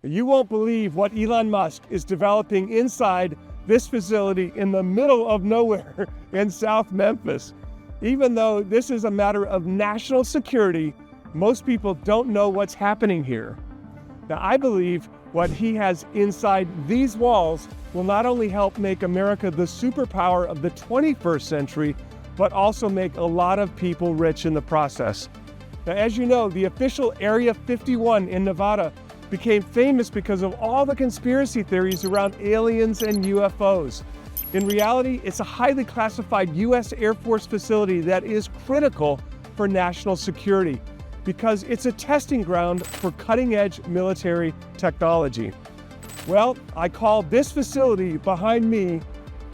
You won't believe what Elon Musk is developing inside this facility in the middle of nowhere in South Memphis. Even though this is a matter of national security, most people don't know what's happening here. Now, I believe what he has inside these walls will not only help make America the superpower of the 21st century, but also make a lot of people rich in the process. Now, as you know, the official Area 51 in Nevada became famous because of all the conspiracy theories around aliens and UFOs. In reality, it's a highly classified U.S. Air Force facility that is critical for national security because it's a testing ground for cutting-edge military technology. Well, I call this facility behind me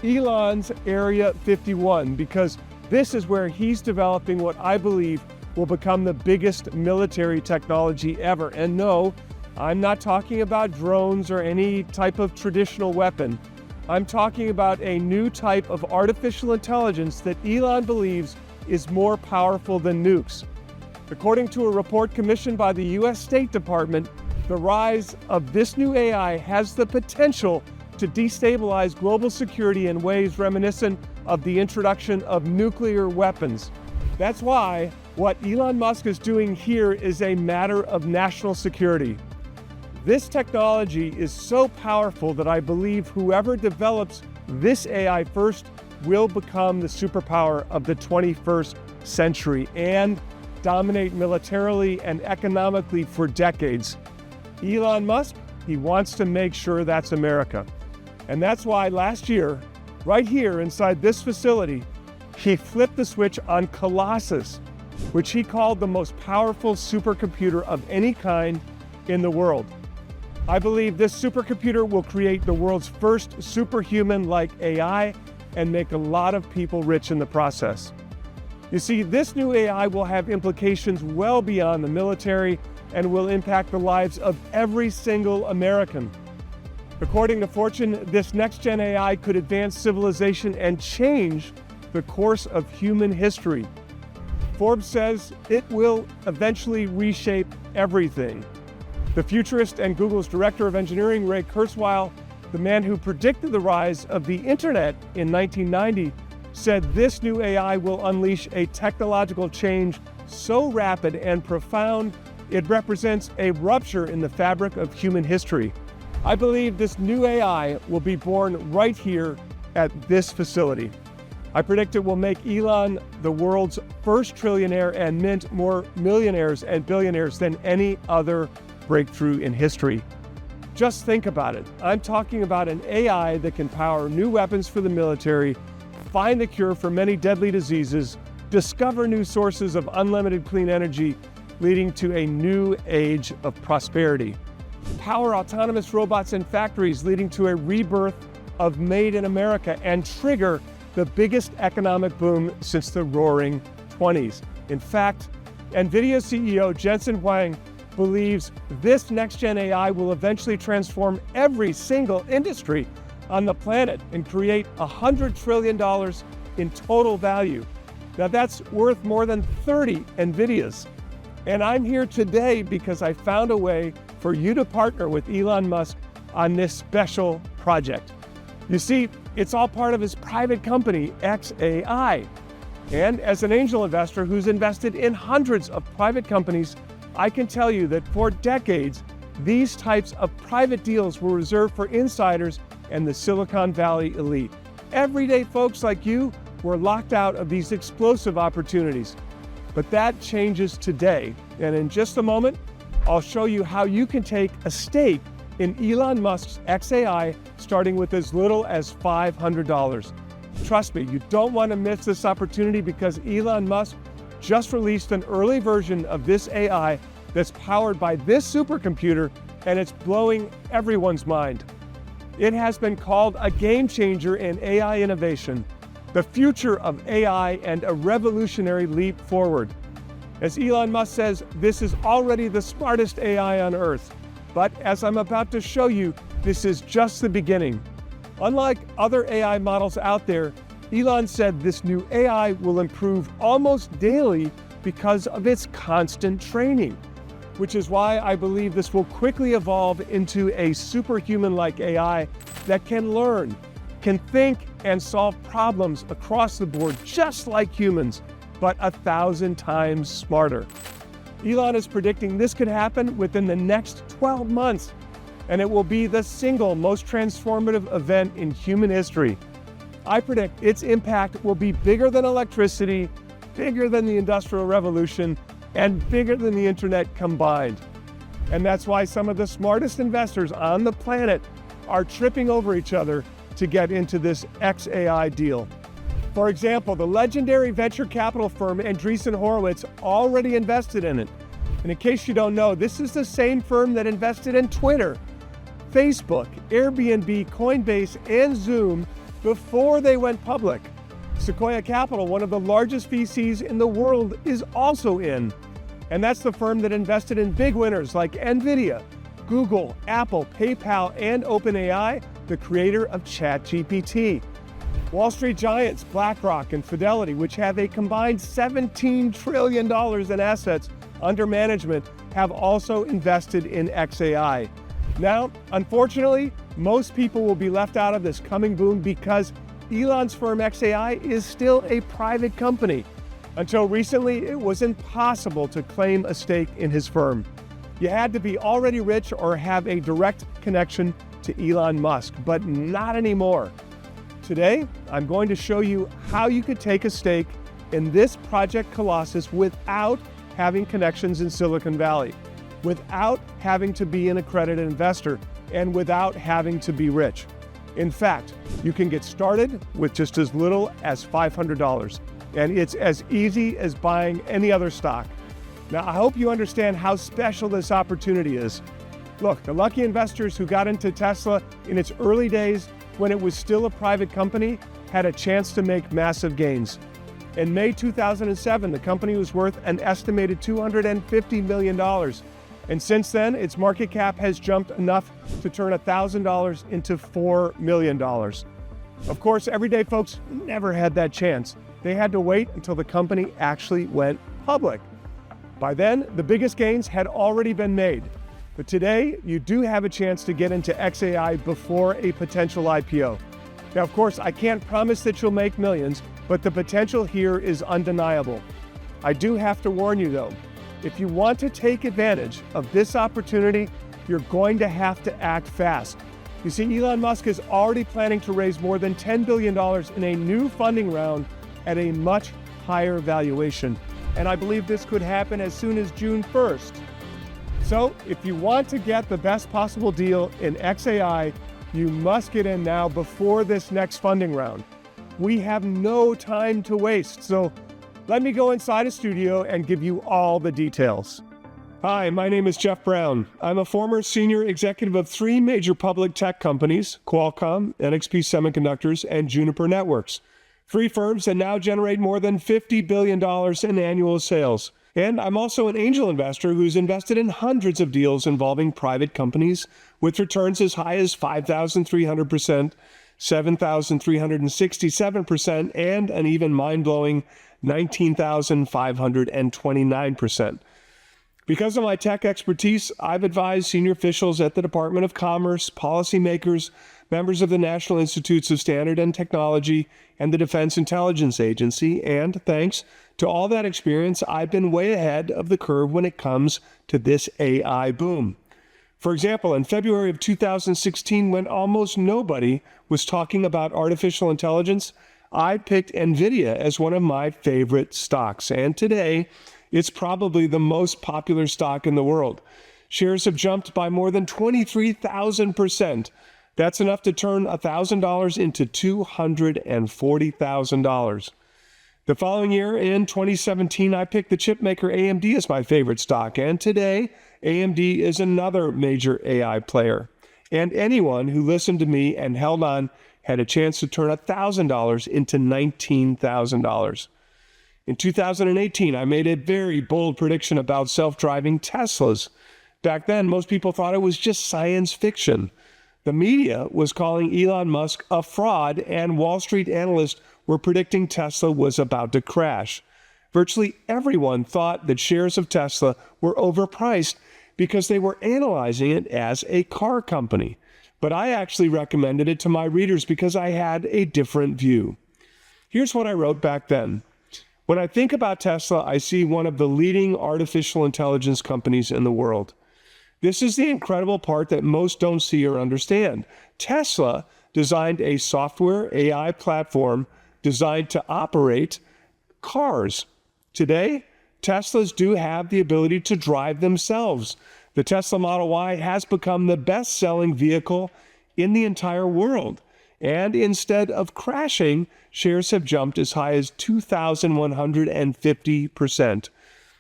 Elon's Area 51 because this is where he's developing what I believe will become the biggest military technology ever. And no, I'm not talking about drones or any type of traditional weapon. I'm talking about a new type of artificial intelligence that Elon believes is more powerful than nukes. According to a report commissioned by the U.S. State Department, the rise of this new AI has the potential to destabilize global security in ways reminiscent of the introduction of nuclear weapons. That's why what Elon Musk is doing here is a matter of national security. This technology is so powerful that I believe whoever develops this AI first will become the superpower of the 21st century and dominate militarily and economically for decades. Elon Musk, he wants to make sure that's America. And that's why last year, right here inside this facility, he flipped the switch on Colossus, which he called the most powerful supercomputer of any kind in the world. I believe this supercomputer will create the world's first superhuman-like AI and make a lot of people rich in the process. You see, this new AI will have implications well beyond the military and will impact the lives of every single American. According to Fortune, this next-gen AI could advance civilization and change the course of human history. Forbes says it will eventually reshape everything. The futurist and Google's director of engineering, Ray Kurzweil, the man who predicted the rise of the internet in 1990, said this new AI will unleash a technological change so rapid and profound it represents a rupture in the fabric of human history. I believe this new AI will be born right here at this facility. I predict it will make Elon the world's first trillionaire and mint more millionaires and billionaires than any other breakthrough in history. Just think about it. I'm talking about an AI that can power new weapons for the military, find the cure for many deadly diseases, discover new sources of unlimited clean energy, leading to a new age of prosperity. Power autonomous robots in factories, leading to a rebirth of Made in America, and trigger the biggest economic boom since the Roaring 20s. In fact, NVIDIA CEO Jensen Huang believes this next-gen AI will eventually transform every single industry on the planet and create $100 trillion in total value. Now that's worth more than 30 NVIDIAs. And I'm here today because I found a way for you to partner with Elon Musk on this special project. You see, it's all part of his private company, xAI. And as an angel investor who's invested in hundreds of private companies, I can tell you that for decades, these types of private deals were reserved for insiders and the Silicon Valley elite. Everyday folks like you were locked out of these explosive opportunities. But that changes today. And in just a moment, I'll show you how you can take a stake in Elon Musk's xAI starting with as little as $500. Trust me, you don't want to miss this opportunity because Elon Musk just released an early version of this AI that's powered by this supercomputer, and it's blowing everyone's mind. It has been called a game changer in AI innovation, the future of AI, and a revolutionary leap forward. As Elon Musk says, this is already the smartest AI on Earth. But as I'm about to show you, this is just the beginning. Unlike other AI models out there, Elon said this new AI will improve almost daily because of its constant training. which is why I believe this will quickly evolve into a superhuman-like AI that can learn, can think, and solve problems across the board just like humans, but 1,000 times smarter. Elon is predicting this could happen within the next 12 months, and it will be the single most transformative event in human history. I predict its impact will be bigger than electricity, bigger than the Industrial Revolution, and bigger than the internet combined. And that's why some of the smartest investors on the planet are tripping over each other to get into this XAI deal. For example, the legendary venture capital firm Andreessen Horowitz already invested in it. And in case you don't know, this is the same firm that invested in Twitter, Facebook, Airbnb, Coinbase, and Zoom before they went public. Sequoia Capital, one of the largest VCs in the world, is also in. And that's the firm that invested in big winners like NVIDIA, Google, Apple, PayPal, and OpenAI, the creator of ChatGPT. Wall Street giants BlackRock and Fidelity, which have a combined $17 trillion in assets under management, have also invested in XAI. Now, unfortunately, most people will be left out of this coming boom because Elon's firm XAI is still a private company. Until recently, it was impossible to claim a stake in his firm. You had to be already rich or have a direct connection to Elon Musk, but not anymore. Today, I'm going to show you how you could take a stake in this Project Colossus without having connections in Silicon Valley, without having to be an accredited investor, and without having to be rich. In fact, you can get started with just as little as $500, and it's as easy as buying any other stock. Now, I hope you understand how special this opportunity is. Look, the lucky investors who got into Tesla in its early days when it was still a private company had a chance to make massive gains. In May 2007, the company was worth an estimated $250 million. And since then, its market cap has jumped enough to turn $1,000 into $4 million. Of course, everyday folks never had that chance. They had to wait until the company actually went public. By then, the biggest gains had already been made. But today, you do have a chance to get into XAI before a potential IPO. Now, of course, I can't promise that you'll make millions, but the potential here is undeniable. I do have to warn you, though. If you want to take advantage of this opportunity, you're going to have to act fast. You see, Elon Musk is already planning to raise more than $10 billion in a new funding round at a much higher valuation. And I believe this could happen as soon as June 1st. So if you want to get the best possible deal in XAI, you must get in now before this next funding round. We have no time to waste, so let me go inside a studio and give you all the details. Hi, my name is Jeff Brown. I'm a former senior executive of 3 major public tech companies, Qualcomm, NXP Semiconductors, and Juniper Networks. 3 firms that now generate more than $50 billion in annual sales. And I'm also an angel investor who's invested in hundreds of deals involving private companies with returns as high as 5,300%, 7,367%, and an even mind-blowing 19,529%. Because of my tech expertise, I've advised senior officials at the Department of Commerce, policymakers, members of the National Institutes of Standard and Technology, and the Defense Intelligence Agency, and thanks to all that experience, I've been way ahead of the curve when it comes to this AI boom. For example, in February of 2016, when almost nobody was talking about artificial intelligence, I picked NVIDIA as one of my favorite stocks, and today, it's probably the most popular stock in the world. Shares have jumped by more than 23,000%. That's enough to turn $1,000 into $240,000. The following year, in 2017, I picked the chipmaker AMD as my favorite stock, and today, AMD is another major AI player. And anyone who listened to me and held on had a chance to turn $1,000 into $19,000. In 2018, I made a very bold prediction about self-driving Teslas. Back then, most people thought it was just science fiction. The media was calling Elon Musk a fraud, and Wall Street analysts were predicting Tesla was about to crash. Virtually everyone thought that shares of Tesla were overpriced because they were analyzing it as a car company. But I actually recommended it to my readers because I had a different view. Here's what I wrote back then. When I think about Tesla, I see one of the leading artificial intelligence companies in the world. This is the incredible part that most don't see or understand. Tesla designed a software AI platform designed to operate cars. Today, Teslas do have the ability to drive themselves. The Tesla Model Y has become the best-selling vehicle in the entire world. And instead of crashing, shares have jumped as high as 2,150%,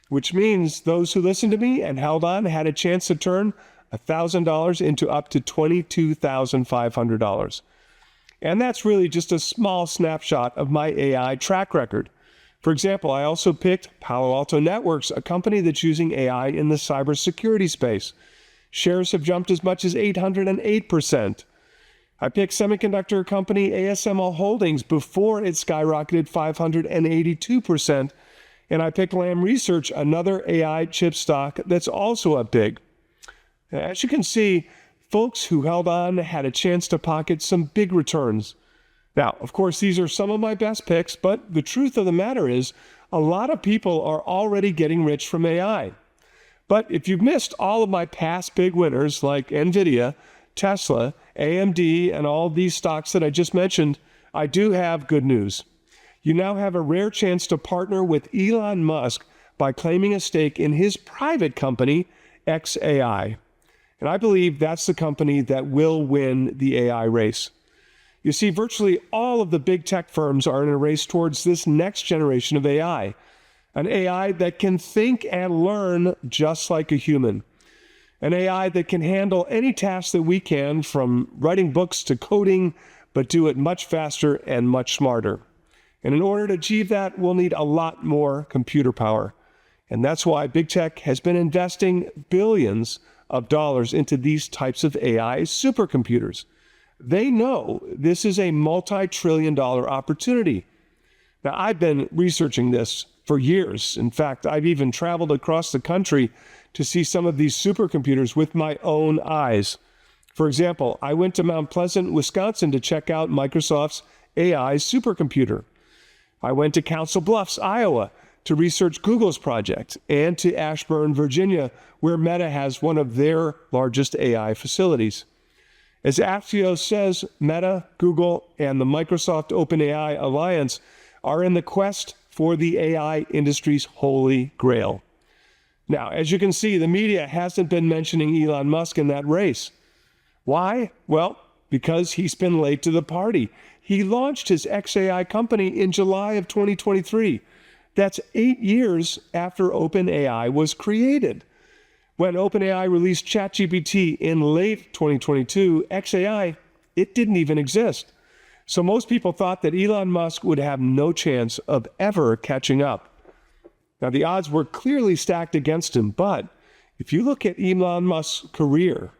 which means those who listened to me and held on had a chance to turn $1,000 into up to $22,500. And that's really just a small snapshot of my AI track record. For example, I also picked Palo Alto Networks, a company that's using AI in the cybersecurity space. Shares have jumped as much as 808%. I picked semiconductor company ASML Holdings before it skyrocketed 582%. And I picked Lam Research, another AI chip stock that's also up big. As you can see, folks who held on had a chance to pocket some big returns. Now, of course, these are some of my best picks, but the truth of the matter is a lot of people are already getting rich from AI. But if you've missed all of my past big winners like NVIDIA, Tesla, AMD, and all these stocks that I just mentioned, I do have good news. You now have a rare chance to partner with Elon Musk by claiming a stake in his private company, xAI. And I believe that's the company that will win the AI race. You see, virtually all of the big tech firms are in a race towards this next generation of AI, an AI that can think and learn just like a human, an AI that can handle any task that we can, from writing books to coding, but do it much faster and much smarter. And in order to achieve that, we'll need a lot more computer power. And that's why big tech has been investing billions of dollars into these types of AI supercomputers. They know this is a multi-trillion-dollar opportunity. Now, I've been researching this for years. In fact, I've even traveled across the country to see some of these supercomputers with my own eyes. For example, I went to Mount Pleasant, Wisconsin to check out Microsoft's AI supercomputer. I went to Council Bluffs, Iowa to research Google's project, and to Ashburn, Virginia, where Meta has one of their largest AI facilities. As Axios says, Meta, Google, and the Microsoft OpenAI Alliance are in the quest for the AI industry's holy grail. Now, as you can see, the media hasn't been mentioning Elon Musk in that race. Why? Well, because he's been late to the party. He launched his xAI company in July of 2023. That's 8 years after OpenAI was created. When OpenAI released ChatGPT in late 2022, xAI, it didn't even exist. So most people thought that Elon Musk would have no chance of ever catching up. Now, the odds were clearly stacked against him, but if you look at Elon Musk's career,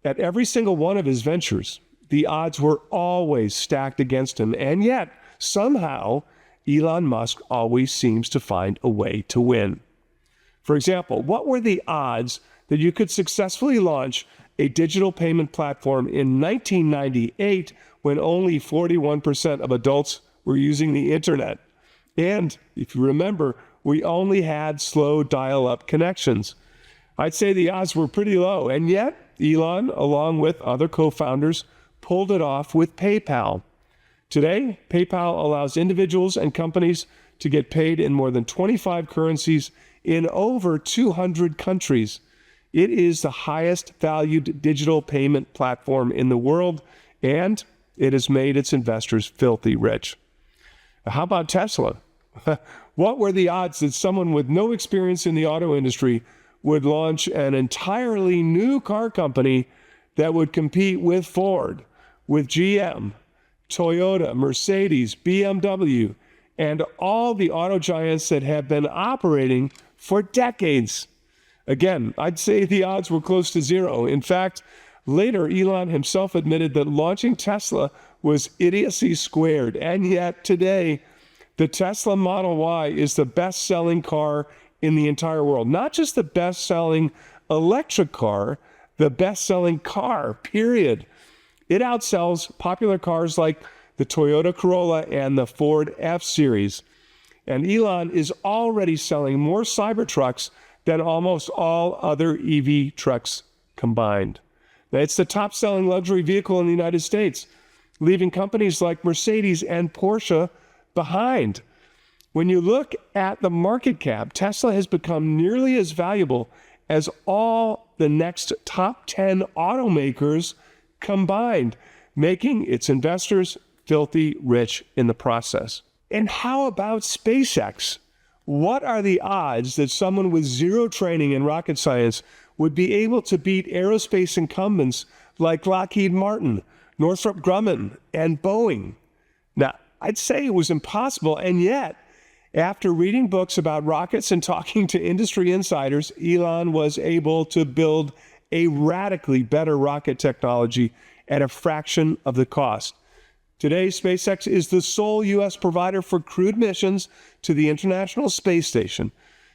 at every single one of his ventures, the odds were always stacked against him. And yet, somehow, Elon Musk always seems to find a way to win. For example, what were the odds that you could successfully launch a digital payment platform in 1998 when only 41% of adults were using the internet? And if you remember, we only had slow dial-up connections. I'd say the odds were pretty low, and yet Elon, along with other co-founders, pulled it off with PayPal. Today, PayPal allows individuals and companies to get paid in more than 25 currencies in over 200 countries. It is the highest valued digital payment platform in the world, and it has made its investors filthy rich. How about Tesla? What were the odds that someone with no experience in the auto industry would launch an entirely new car company that would compete with Ford, with GM, Toyota, Mercedes, BMW, and all the auto giants that have been operating for decades? Again, I'd say the odds were close to zero. In fact, later Elon himself admitted that launching Tesla was idiocy squared. And yet today, The Tesla Model Y is the best-selling car in the entire world. Not just the best-selling electric car, the best-selling car, period. It outsells popular cars like the Toyota Corolla and the Ford F-Series. And Elon is already selling more Cybertrucks than almost all other EV trucks combined. Now, it's the top-selling luxury vehicle in the United States, leaving companies like Mercedes and Porsche behind. When you look at the market cap, Tesla has become nearly as valuable as all the next top 10 automakers combined, making its investors filthy rich in the process. And how about SpaceX? What are the odds that someone with zero training in rocket science would be able to beat aerospace incumbents like Lockheed Martin, Northrop Grumman, and Boeing? Now, I'd say it was impossible, and yet, after reading books about rockets and talking to industry insiders, Elon was able to build a radically better rocket technology at a fraction of the cost. Today, SpaceX is the sole U.S. provider for crewed missions to the International Space Station.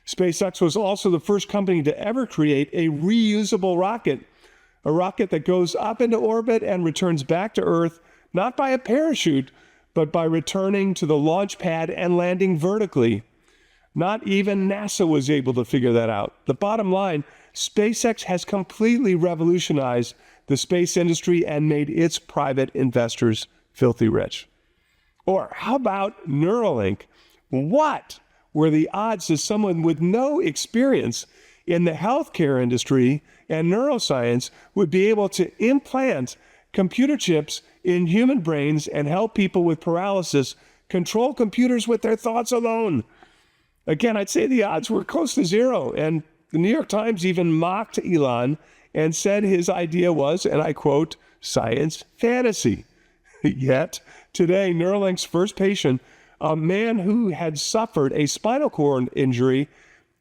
SpaceX was also the first company to ever create a reusable rocket, a rocket that goes up into orbit and returns back to Earth, not by a parachute, but by returning to the launch pad and landing vertically. Not even NASA was able to figure that out. The bottom line, SpaceX has completely revolutionized the space industry and made its private investors filthy rich. Or how about Neuralink? What were the odds that someone with no experience in the healthcare industry and neuroscience would be able to implant computer chips in human brains and help people with paralysis control computers with their thoughts alone? Again, I'd say the odds were close to zero, and the New York Times even mocked Elon and said his idea was, and I quote, science fantasy. Yet, today, Neuralink's first patient, a man who had suffered a spinal cord injury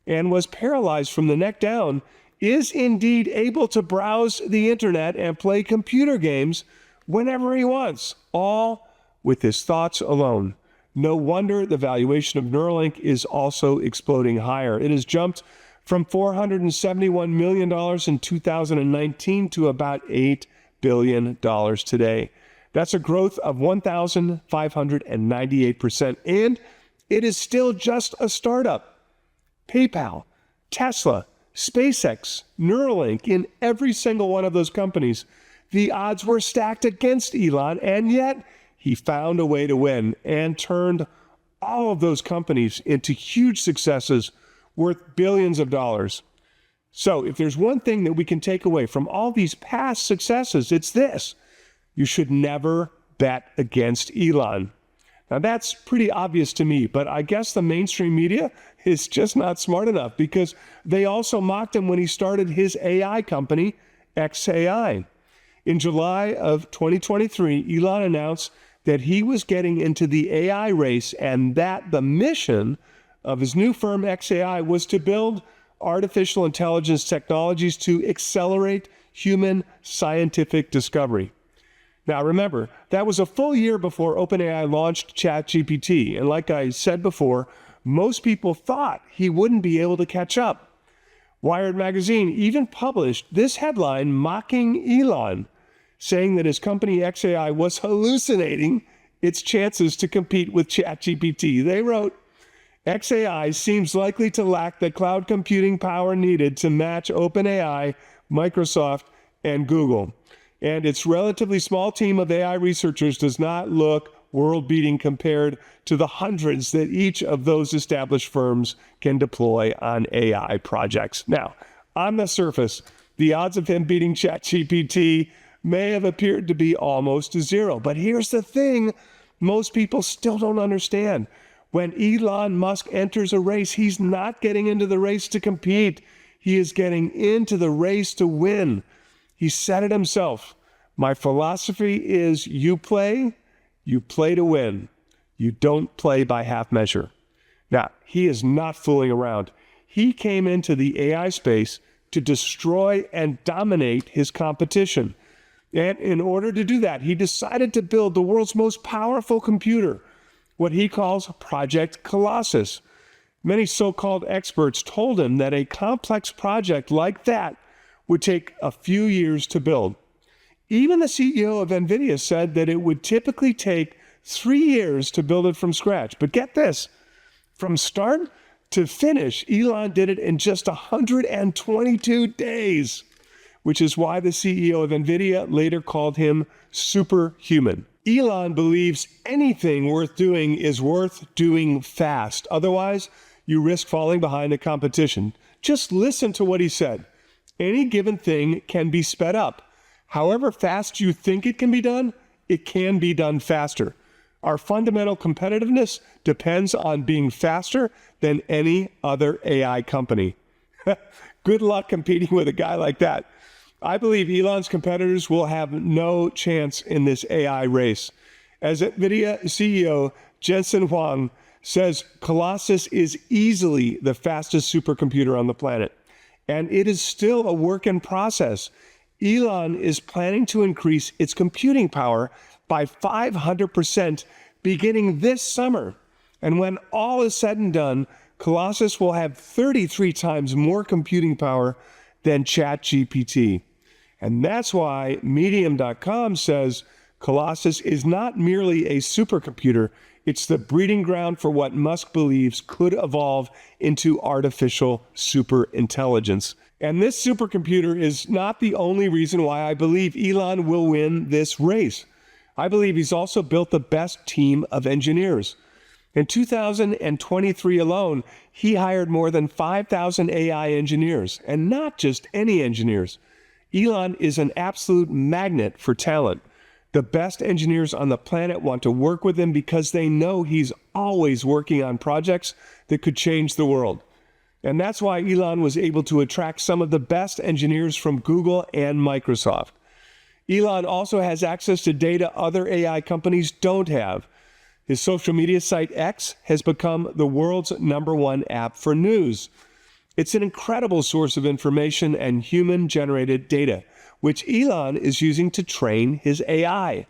and was paralyzed from the neck down, is indeed able to browse the internet and play computer games whenever he wants, all with his thoughts alone. No wonder the valuation of Neuralink is also exploding higher. It has jumped from $471 million in 2019 to about $8 billion today. That's a growth of 1,598%, and it is still just a startup. PayPal, Tesla, SpaceX, Neuralink, in every single one of those companies, the odds were stacked against Elon, and yet he found a way to win and turned all of those companies into huge successes worth billions of dollars. So if there's one thing that we can take away from all these past successes, it's this: you should never bet against Elon. Now, that's pretty obvious to me, but I guess the mainstream media is just not smart enough, because they also mocked him when he started his AI company, xAI. In July of 2023, Elon announced that he was getting into the AI race and that the mission of his new firm, xAI, was to build artificial intelligence technologies to accelerate human scientific discovery. Now, remember, that was a full year before OpenAI launched ChatGPT, and like I said before, most people thought he wouldn't be able to catch up. Wired magazine even published this headline mocking Elon, saying that his company xAI was hallucinating its chances to compete with ChatGPT. They wrote, xAI seems likely to lack the cloud computing power needed to match OpenAI, Microsoft, and Google. And its relatively small team of AI researchers does not look world-beating compared to the hundreds that each of those established firms can deploy on AI projects. Now, on the surface, the odds of him beating ChatGPT may have appeared to be almost zero. But here's the thing most people still don't understand. When Elon Musk enters a race, he's not getting into the race to compete. He is getting into the race to win. He said it himself. My philosophy is you play to win. You don't play by half measure. Now, he is not fooling around. He came into the AI space to destroy and dominate his competition. And in order to do that, he decided to build the world's most powerful computer, what he calls Project Colossus. Many so-called experts told him that a complex project like that would take a few years to build. Even the CEO of NVIDIA said that it would typically take 3 years to build it from scratch. But get this, from start to finish, Elon did it in just 122 days, which is why the CEO of NVIDIA later called him superhuman. Elon believes anything worth doing is worth doing fast. Otherwise, you risk falling behind the competition. Just listen to what he said. Any given thing can be sped up. However fast you think it can be done, it can be done faster. Our fundamental competitiveness depends on being faster than any other AI company. Good luck competing with a guy like that. I believe Elon's competitors will have no chance in this AI race. As NVIDIA CEO Jensen Huang says, Colossus is easily the fastest supercomputer on the planet, and it is still a work in process. Elon is planning to increase its computing power by 500% beginning this summer. And when all is said and done, Colossus will have 33 times more computing power than ChatGPT. And that's why Medium.com says Colossus is not merely a supercomputer, it's the breeding ground for what Musk believes could evolve into artificial superintelligence. And this supercomputer is not the only reason why I believe Elon will win this race. I believe he's also built the best team of engineers. In 2023 alone, he hired more than 5,000 AI engineers, and not just any engineers. Elon is an absolute magnet for talent. The best engineers on the planet want to work with him because they know he's always working on projects that could change the world. And that's why Elon was able to attract some of the best engineers from Google and Microsoft. Elon also has access to data other AI companies don't have. His social media site X has become the world's #1 app for news. It's an incredible source of information and human-generated data, which Elon is using to train his AI.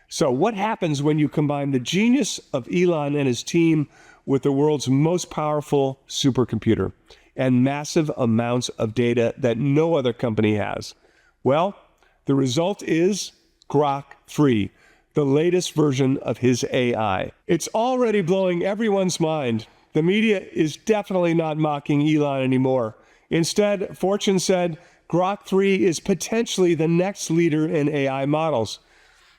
So what happens when you combine the genius of Elon and his team with the world's most powerful supercomputer and massive amounts of data that no other company has? Well, the result is Grok 3, the latest version of his AI. It's already blowing everyone's mind. The media is definitely not mocking Elon anymore. Instead, Fortune said Grok 3 is potentially the next leader in AI models.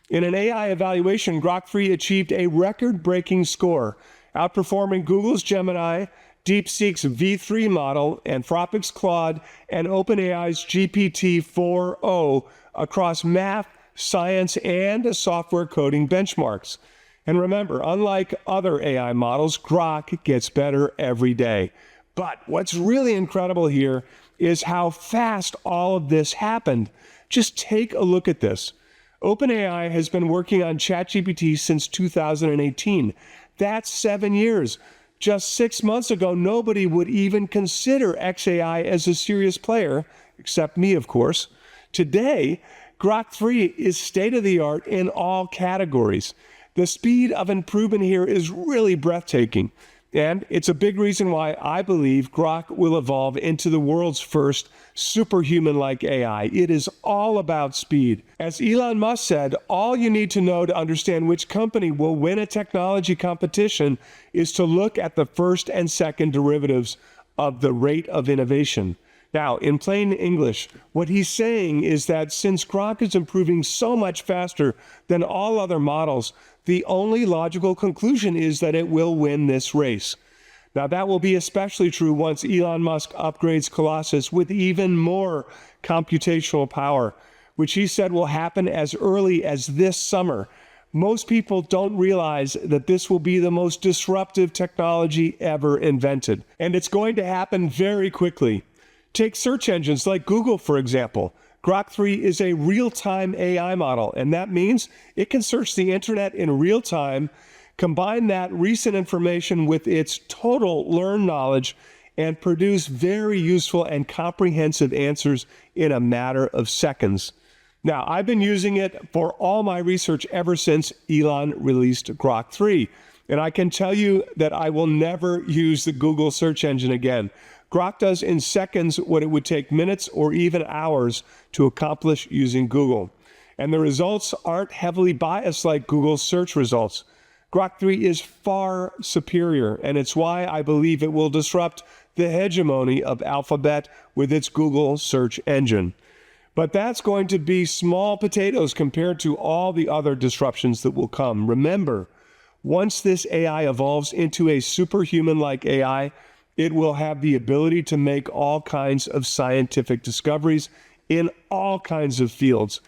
In an AI evaluation, Grok 3 achieved a record-breaking score, outperforming Google's Gemini, DeepSeek's V3 model, Anthropic's Claude, and OpenAI's GPT-4o across math, science, and software coding benchmarks. And remember, unlike other AI models, Grok gets better every day. But what's really incredible here is how fast all of this happened. Just take a look at this. OpenAI has been working on ChatGPT since 2018. That's 7 years. Just 6 months ago, nobody would even consider XAI as a serious player, except me, of course. Today, Grok 3 is state-of-the-art in all categories. The speed of improvement here is really breathtaking, and it's a big reason why I believe Grok will evolve into the world's first superhuman-like AI. It is all about speed. As Elon Musk said, all you need to know to understand which company will win a technology competition is to look at the first and second derivatives of the rate of innovation. Now, in plain English, what he's saying is that since Grok is improving so much faster than all other models, the only logical conclusion is that it will win this race. Now, that will be especially true once Elon Musk upgrades Colossus with even more computational power, which he said will happen as early as this summer. Most people don't realize that this will be the most disruptive technology ever invented, and it's going to happen very quickly. Take search engines like Google, for example. Grok 3 is a real-time AI model, and that means it can search the internet in real time, combine that recent information with its total learned knowledge, and produce very useful and comprehensive answers in a matter of seconds. Now, I've been using it for all my research ever since Elon released Grok 3. And I can tell you that I will never use the Google search engine again. Grok does in seconds what it would take minutes or even hours to accomplish using Google. And the results aren't heavily biased like Google's search results. Grok 3 is far superior, and it's why I believe it will disrupt the hegemony of Alphabet with its Google search engine. But that's going to be small potatoes compared to all the other disruptions that will come. Remember, once this AI evolves into a superhuman-like AI, it will have the ability to make all kinds of scientific discoveries in all kinds of fields.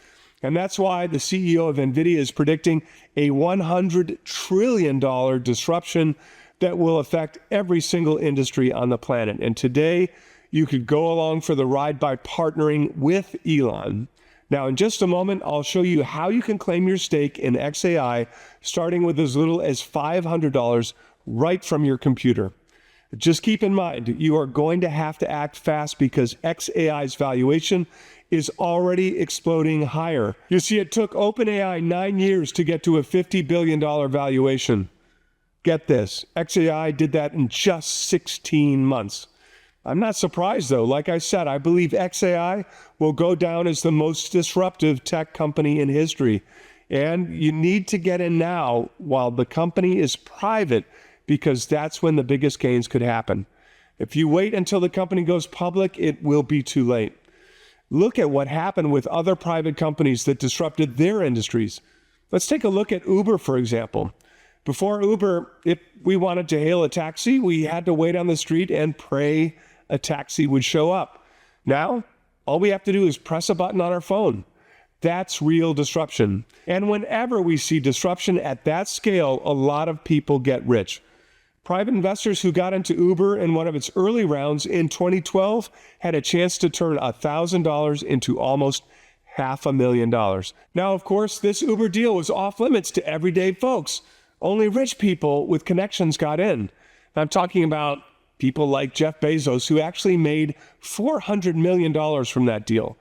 And that's why the CEO of NVIDIA is predicting a $100 trillion disruption that will affect every single industry on the planet. And today, you could go along for the ride by partnering with Elon. Now, in just a moment, I'll show you how you can claim your stake in XAI, starting with as little as $500 right from your computer. Just keep in mind, you are going to have to act fast because XAI's valuation is already exploding higher. You see, it took OpenAI 9 years to get to a $50 billion valuation. Get this, XAI did that in just 16 months. I'm not surprised though. Like I said, I believe XAI will go down as the most disruptive tech company in history. And you need to get in now while the company is private, because that's when the biggest gains could happen. If you wait until the company goes public, it will be too late. Look at what happened with other private companies that disrupted their industries. Let's take a look at Uber, for example. Before Uber, if we wanted to hail a taxi, we had to wait on the street and pray a taxi would show up. Now, all we have to do is press a button on our phone. That's real disruption. And whenever we see disruption at that scale, a lot of people get rich. Private investors who got into Uber in one of its early rounds in 2012 had a chance to turn $1,000 into almost $500,000. Now, of course, this Uber deal was off limits to everyday folks. Only rich people with connections got in. I'm talking about people like Jeff Bezos, who actually made $400 million from that deal.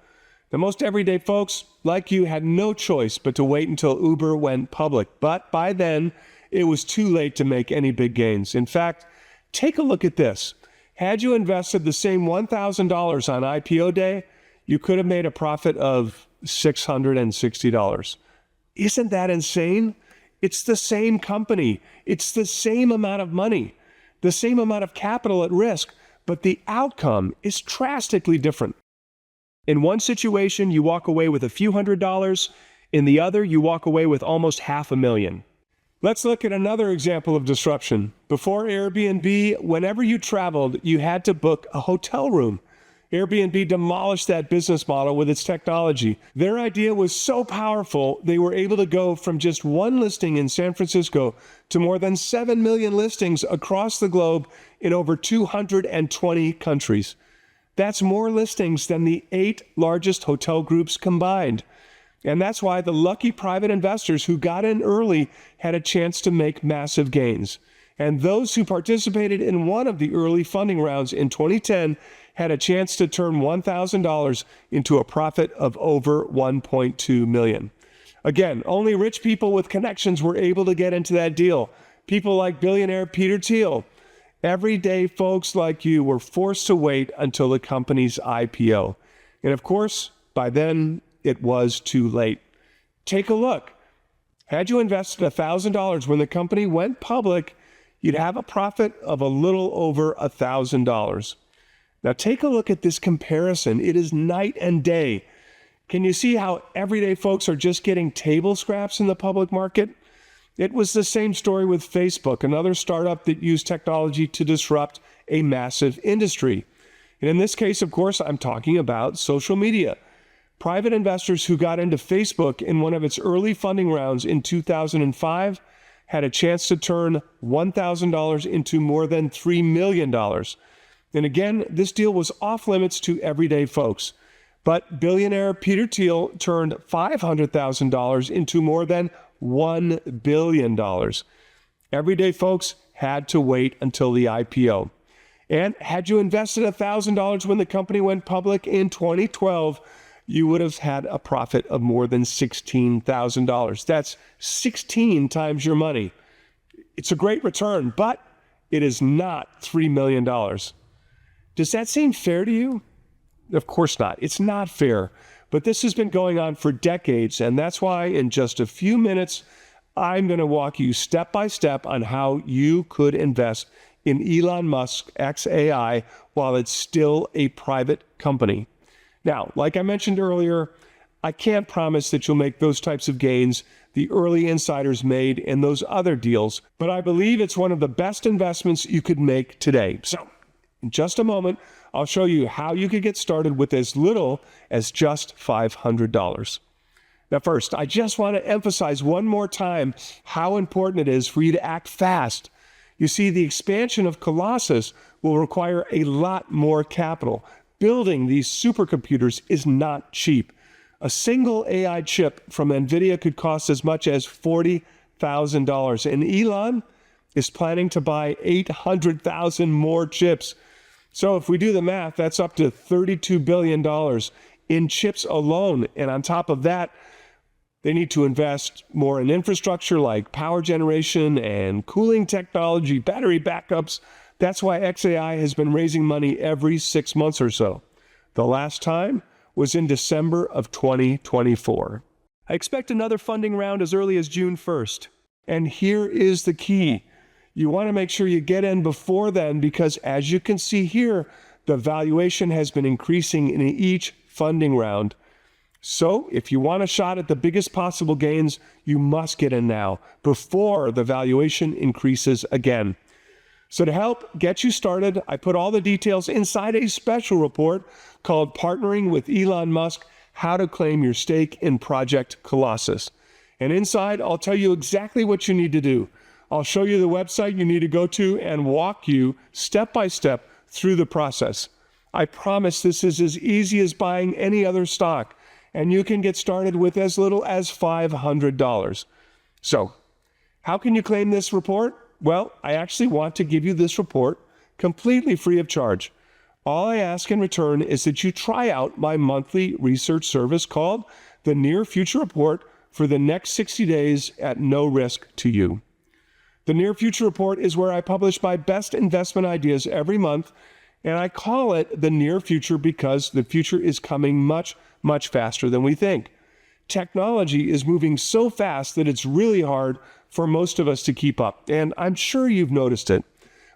The most everyday folks, like you, had no choice but to wait until Uber went public. But by then, it was too late to make any big gains. In fact, take a look at this. Had you invested the same $1,000 on IPO day, you could have made a profit of $660. Isn't that insane? It's the same company. It's the same amount of money, the same amount of capital at risk, but the outcome is drastically different. In one situation, you walk away with a few $100s. In the other, you walk away with almost $500,000. Let's look at another example of disruption. Before Airbnb, whenever you traveled, you had to book a hotel room. Airbnb demolished that business model with its technology. Their idea was so powerful, they were able to go from just one listing in San Francisco to more than 7 million listings across the globe in over 220 countries. That's more listings than the 8 largest hotel groups combined. And that's why the lucky private investors who got in early had a chance to make massive gains. And those who participated in one of the early funding rounds in 2010 had a chance to turn $1,000 into a profit of over $1.2 million. Again, only rich people with connections were able to get into that deal. People like billionaire Peter Thiel. Everyday folks like you were forced to wait until the company's IPO. And of course, by then, it was too late. Take a look. Had you invested $1,000 when the company went public, you'd have a profit of a little over $1,000. Now take a look at this comparison. It is night and day. Can you see how everyday folks are just getting table scraps in the public market? It was the same story with Facebook, another startup that used technology to disrupt a massive industry. And in this case, of course, I'm talking about social media. Private investors who got into Facebook in one of its early funding rounds in 2005 had a chance to turn $1,000 into more than $3 million. And again, this deal was off limits to everyday folks. But billionaire Peter Thiel turned $500,000 into more than $1 billion. Everyday folks had to wait until the IPO. And had you invested $1,000 when the company went public in 2012, you would have had a profit of more than $16,000. That's 16 times your money. It's a great return, but it is not $3 million. Does that seem fair to you? Of course not. It's not fair. But this has been going on for decades, and that's why in just a few minutes, I'm going to walk you step by step on how you could invest in Elon Musk XAI while it's still a private company. Now, like I mentioned earlier, I can't promise that you'll make those types of gains the early insiders made in those other deals, but I believe it's one of the best investments you could make today. So, in just a moment, I'll show you how you could get started with as little as just $500. Now, first, I just want to emphasize one more time how important it is for you to act fast. You see, the expansion of Colossus will require a lot more capital. Building these supercomputers is not cheap. A single AI chip from NVIDIA could cost as much as $40,000, and Elon is planning to buy 800,000 more chips. So if we do the math, that's up to $32 billion in chips alone. And on top of that, they need to invest more in infrastructure like power generation and cooling technology, battery backups. That's why XAI has been raising money every 6 months or so. The last time was in December of 2024. I expect another funding round as early as June 1st. And here is the key. You want to make sure you get in before then because, as you can see here, the valuation has been increasing in each funding round. So if you want a shot at the biggest possible gains, you must get in now before the valuation increases again. So to help get you started, I put all the details inside a special report called Partnering with Elon Musk, How to Claim Your Stake in Project Colossus. And inside, I'll tell you exactly what you need to do. I'll show you the website you need to go to and walk you step by step through the process. I promise this is as easy as buying any other stock, and you can get started with as little as $500. So, how can you claim this report? Well, I actually want to give you this report completely free of charge. All I ask in return is that you try out my monthly research service called the Near Future Report for the next 60 days at no risk to you. The Near Future Report is where I publish my best investment ideas every month, and I call it the near future because the future is coming much, much faster than we think. Technology is moving so fast that it's really hard for most of us to keep up, and I'm sure you've noticed it.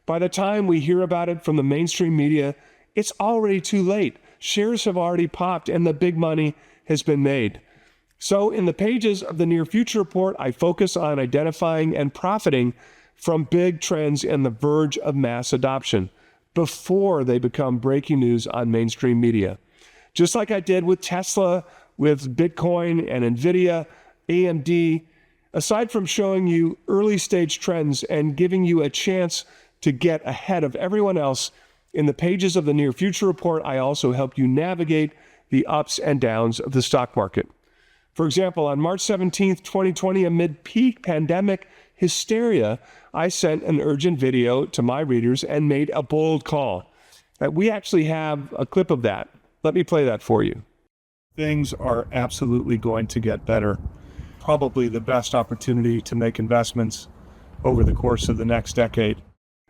By the time we hear about it from the mainstream media, it's already too late. Shares have already popped, and the big money has been made. So in the pages of the Near Future Report, I focus on identifying and profiting from big trends and the verge of mass adoption before they become breaking news on mainstream media. Just like I did with Tesla, with Bitcoin and NVIDIA, AMD, aside from showing you early stage trends and giving you a chance to get ahead of everyone else, in the pages of the Near Future Report, I also help you navigate the ups and downs of the stock market. For example, on March 17th, 2020, amid peak pandemic hysteria, I sent an urgent video to my readers and made a bold call. We actually have a clip of that. Let me play that for you. Things are absolutely going to get better. Probably the best opportunity to make investments over the course of the next decade.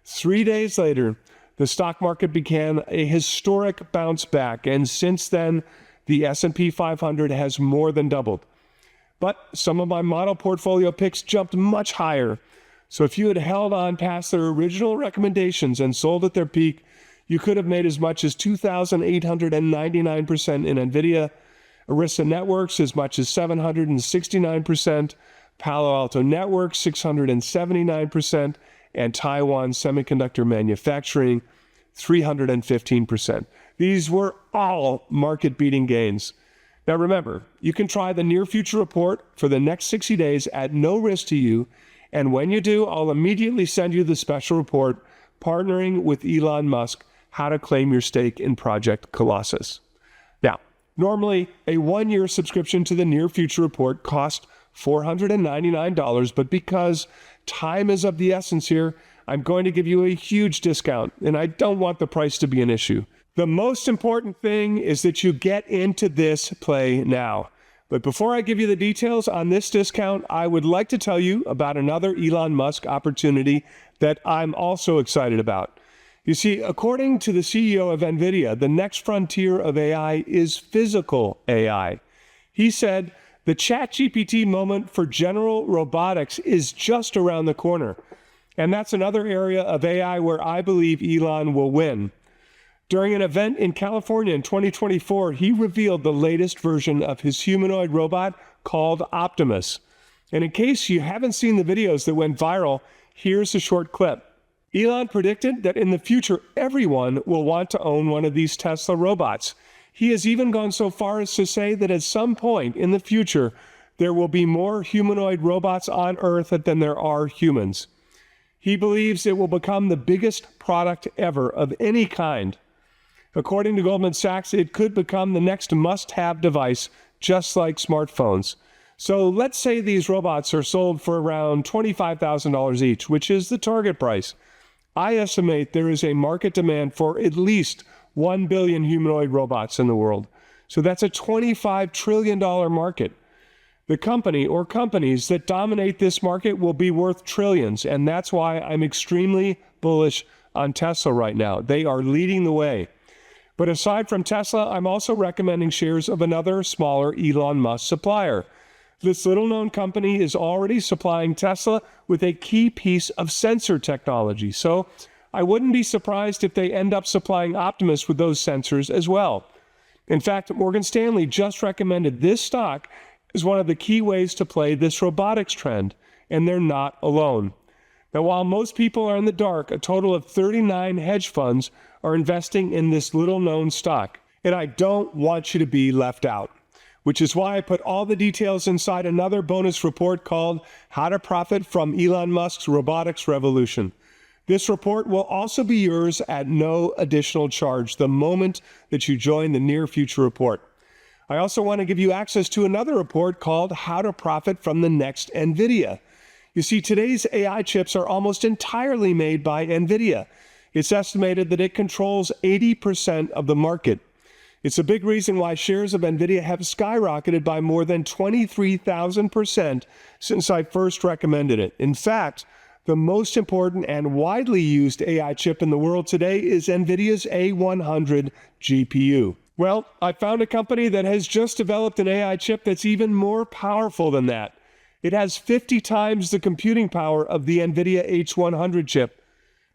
3 days later, the stock market began a historic bounce back, and since then, the S&P 500 has more than doubled. But some of my model portfolio picks jumped much higher. So if you had held on past their original recommendations and sold at their peak, you could have made as much as 2,899% in NVIDIA, Arista Networks as much as 769%, Palo Alto Networks 679%, and Taiwan Semiconductor Manufacturing 315%. These were all market-beating gains. Now remember, you can try the Near Future Report for the next 60 days at no risk to you, and when you do, I'll immediately send you the special report, Partnering with Elon Musk, How to Claim Your Stake in Project Colossus. Now, normally, a 1-year subscription to the Near Future Report costs $499, but because time is of the essence here, I'm going to give you a huge discount, and I don't want the price to be an issue. The most important thing is that you get into this play now. But before I give you the details on this discount, I would like to tell you about another Elon Musk opportunity that I'm also excited about. You see, according to the CEO of NVIDIA, the next frontier of AI is physical AI. He said, the ChatGPT moment for general robotics is just around the corner. And that's another area of AI where I believe Elon will win. During an event in California in 2024, he revealed the latest version of his humanoid robot called Optimus. And in case you haven't seen the videos that went viral, here's a short clip. Elon predicted that in the future, everyone will want to own one of these Tesla robots. He has even gone so far as to say that at some point in the future, there will be more humanoid robots on Earth than there are humans. He believes it will become the biggest product ever of any kind. According to Goldman Sachs, it could become the next must-have device, just like smartphones. So let's say these robots are sold for around $25,000 each, which is the target price. I estimate there is a market demand for at least 1 billion humanoid robots in the world. So that's a $25 trillion market. The company or companies that dominate this market will be worth trillions, and that's why I'm extremely bullish on Tesla right now. They are leading the way. But aside from Tesla, I'm also recommending shares of another smaller Elon Musk supplier. This little-known company is already supplying Tesla with a key piece of sensor technology, so I wouldn't be surprised if they end up supplying Optimus with those sensors as well. In fact, Morgan Stanley just recommended this stock as one of the key ways to play this robotics trend, and they're not alone. Now, while most people are in the dark, a total of 39 hedge funds are investing in this little-known stock, and I don't want you to be left out, which is why I put all the details inside another bonus report called How to Profit from Elon Musk's Robotics Revolution. This report will also be yours at no additional charge the moment that you join the Near Future Report. I also want to give you access to another report called How to Profit from the Next NVIDIA. You see, today's AI chips are almost entirely made by NVIDIA. It's estimated that it controls 80% of the market. It's a big reason why shares of NVIDIA have skyrocketed by more than 23,000% since I first recommended it. In fact, the most important and widely used AI chip in the world today is NVIDIA's A100 GPU. Well, I found a company that has just developed an AI chip that's even more powerful than that. It has 50 times the computing power of the NVIDIA H100 chip.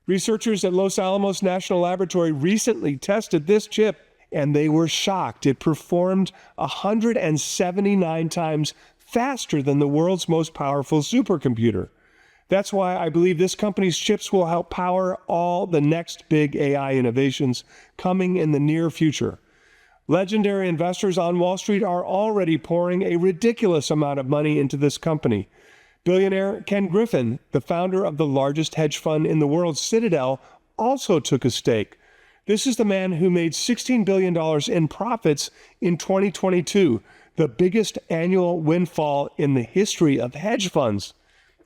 Researchers at Los Alamos National Laboratory recently tested this chip, and they were shocked. It performed 179 times faster than the world's most powerful supercomputer. That's why I believe this company's chips will help power all the next big AI innovations coming in the near future. Legendary investors on Wall Street are already pouring a ridiculous amount of money into this company. Billionaire Ken Griffin, the founder of the largest hedge fund in the world, Citadel, also took a stake. This is the man who made $16 billion in profits in 2022, the biggest annual windfall in the history of hedge funds.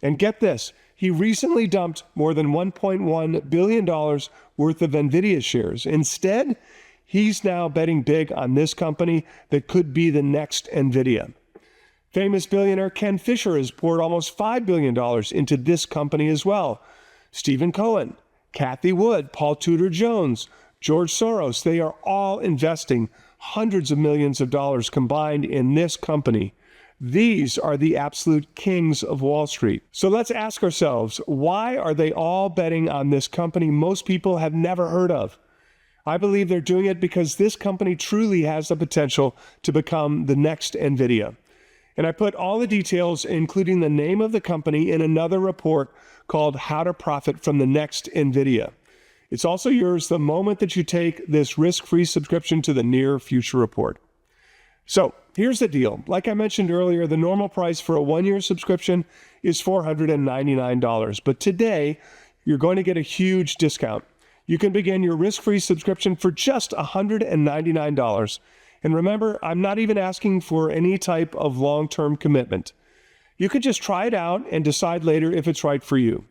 And get this, he recently dumped more than $1.1 billion worth of NVIDIA shares. Instead, he's now betting big on this company that could be the next NVIDIA. Famous billionaire Ken Fisher has poured almost $5 billion into this company as well. Stephen Cohen, Cathie Wood, Paul Tudor Jones, George Soros, they are all investing hundreds of millions of dollars combined in this company. These are the absolute kings of Wall Street. So let's ask ourselves, why are they all betting on this company most people have never heard of? I believe they're doing it because this company truly has the potential to become the next NVIDIA. And I put all the details, including the name of the company, in another report called How to Profit from the Next NVIDIA. It's also yours the moment that you take this risk-free subscription to the Near Future Report. So here's the deal. Like I mentioned earlier, the normal price for a one-year subscription is $499. But today, you're going to get a huge discount. You can begin your risk-free subscription for just $199. And remember, I'm not even asking for any type of long-term commitment. You can just try it out and decide later if it's right for you.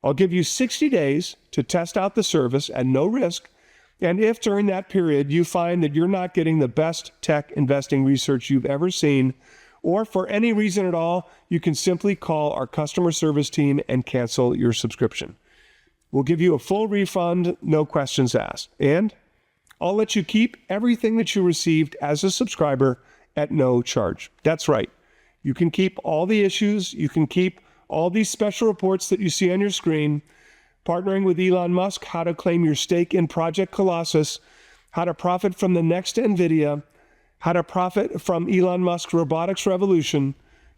I'll give you 60 days to test out the service at no risk. And if during that period you find that you're not getting the best tech investing research you've ever seen, or for any reason at all, you can simply call our customer service team and cancel your subscription. We'll give you a full refund, no questions asked. And I'll let you keep everything that you received as a subscriber at no charge. That's right. You can keep all the issues. You can keep all these special reports that you see on your screen. Partnering with Elon Musk, how to claim your stake in Project Colossus, how to profit from the next NVIDIA, how to profit from Elon Musk's robotics revolution.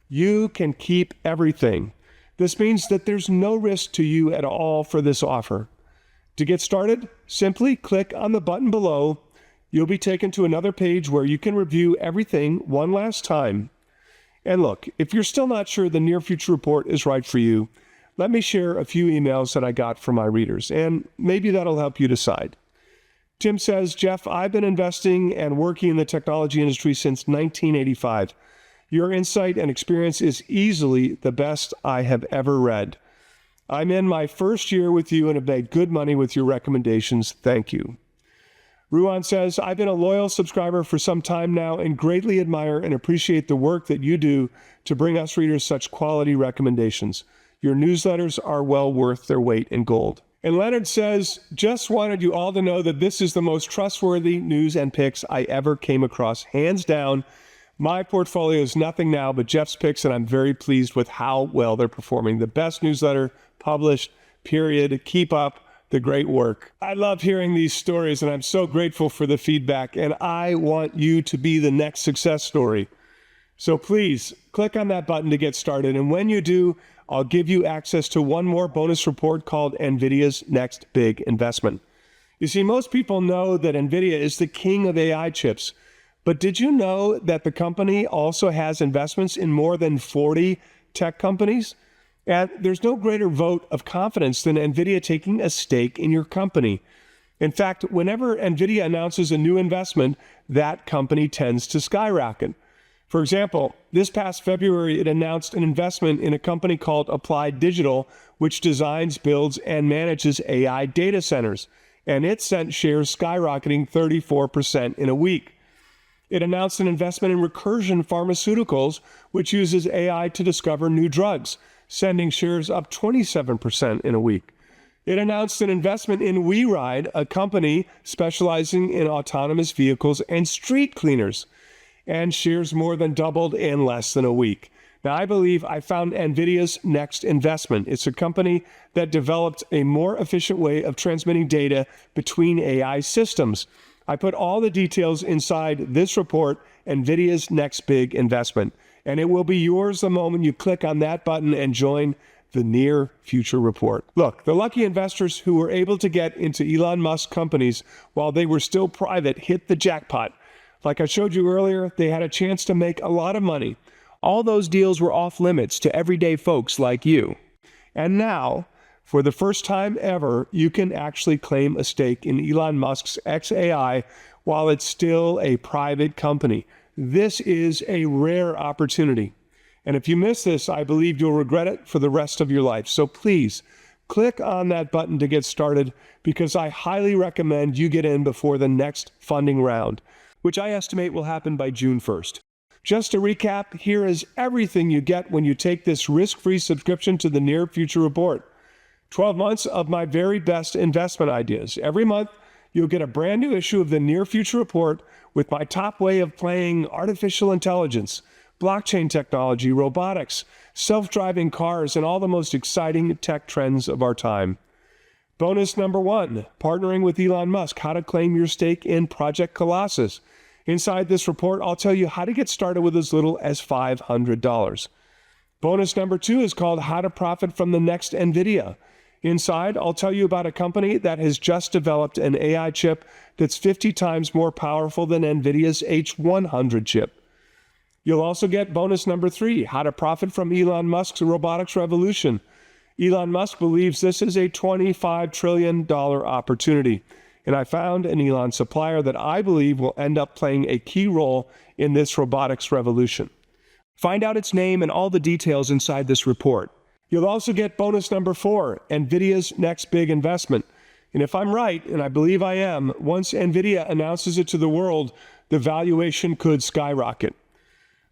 You can keep everything. This means that there's no risk to you at all for this offer. To get started, simply click on the button below. You'll be taken to another page where you can review everything one last time. And look, if you're still not sure the Near Future Report is right for you, let me share a few emails that I got from my readers, and maybe that'll help you decide. Tim says, Jeff, I've been investing and working in the technology industry since 1985. Your insight and experience is easily the best I have ever read. I'm in my first year with you and have made good money with your recommendations. Thank you. Ruan says, I've been a loyal subscriber for some time now and greatly admire and appreciate the work that you do to bring us readers such quality recommendations. Your newsletters are well worth their weight in gold. And Leonard says, just wanted you all to know that this is the most trustworthy news and picks I ever came across. Hands down, my portfolio is nothing now but Jeff's picks, and I'm very pleased with how well they're performing. The best newsletter published, period. Keep up the great work. I love hearing these stories, and I'm so grateful for the feedback, and I want you to be the next success story. So please, click on that button to get started, and when you do, I'll give you access to one more bonus report called NVIDIA's Next Big Investment. You see, most people know that NVIDIA is the king of AI chips, but did you know that the company also has investments in more than 40 tech companies? And there's no greater vote of confidence than NVIDIA taking a stake in your company. In fact, whenever NVIDIA announces a new investment, that company tends to skyrocket. For example, this past February, it announced an investment in a company called Applied Digital, which designs, builds, and manages AI data centers, and it sent shares skyrocketing 34% in a week. It announced an investment in Recursion Pharmaceuticals, which uses AI to discover new drugs, sending shares up 27% in a week. It announced an investment in WeRide, a company specializing in autonomous vehicles and street cleaners, and shares more than doubled in less than a week. Now, I believe I found NVIDIA's next investment. It's a company that developed a more efficient way of transmitting data between AI systems. I put all the details inside this report, NVIDIA's Next Big Investment, and it will be yours the moment you click on that button and join the Near Future Report. Look, the lucky investors who were able to get into Elon Musk companies while they were still private hit the jackpot. Like I showed you earlier, they had a chance to make a lot of money. All those deals were off limits to everyday folks like you. And now, for the first time ever, you can actually claim a stake in Elon Musk's XAI while it's still a private company. This is a rare opportunity. And if you miss this, I believe you'll regret it for the rest of your life. So please, click on that button to get started, because I highly recommend you get in before the next funding round, which I estimate will happen by June 1st. Just to recap, here is everything you get when you take this risk-free subscription to the Near Future Report. 12 months of my very best investment ideas. Every month, you'll get a brand new issue of the Near Future Report with my top way of playing artificial intelligence, blockchain technology, robotics, self-driving cars, and all the most exciting tech trends of our time. Bonus number 1, partnering with Elon Musk, how to claim your stake in Project Colossus. Inside this report, I'll tell you how to get started with as little as $500. Bonus number 2 is called How to Profit from the Next NVIDIA. Inside, I'll tell you about a company that has just developed an AI chip that's 50 times more powerful than NVIDIA's H100 chip. You'll also get bonus number 3, How to Profit from Elon Musk's robotics revolution. Elon Musk believes this is a $25 trillion opportunity. And I found an Elon supplier that I believe will end up playing a key role in this robotics revolution. Find out its name and all the details inside this report. You'll also get bonus number 4, NVIDIA's Next Big Investment. And if I'm right, and I believe I am, once NVIDIA announces it to the world, the valuation could skyrocket.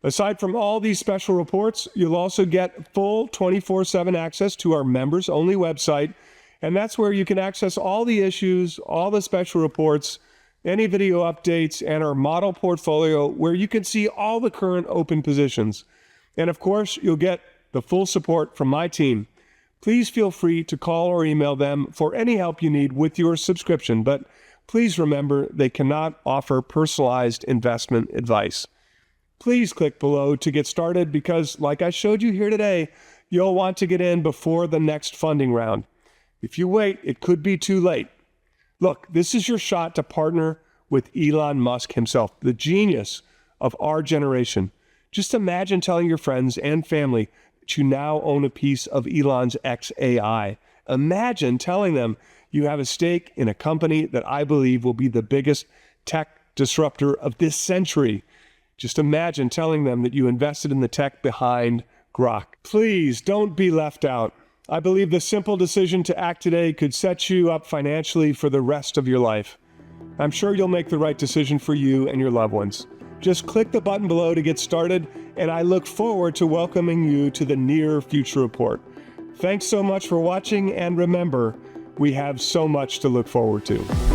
Aside from all these special reports, you'll also get full 24/7 access to our members-only website, and that's where you can access all the issues, all the special reports, any video updates, and our model portfolio where you can see all the current open positions. And of course, you'll get the full support from my team. Please feel free to call or email them for any help you need with your subscription, but please remember they cannot offer personalized investment advice. Please click below to get started because, like I showed you here today, you'll want to get in before the next funding round. If you wait, it could be too late. Look, this is your shot to partner with Elon Musk himself, the genius of our generation. Just imagine telling your friends and family that you now own a piece of Elon's XAI. Imagine telling them you have a stake in a company that I believe will be the biggest tech disruptor of this century. Just imagine telling them that you invested in the tech behind Grok. Please don't be left out. I believe the simple decision to act today could set you up financially for the rest of your life. I'm sure you'll make the right decision for you and your loved ones. Just click the button below to get started, and I look forward to welcoming you to the Near Future Report. Thanks so much for watching, and remember, we have so much to look forward to.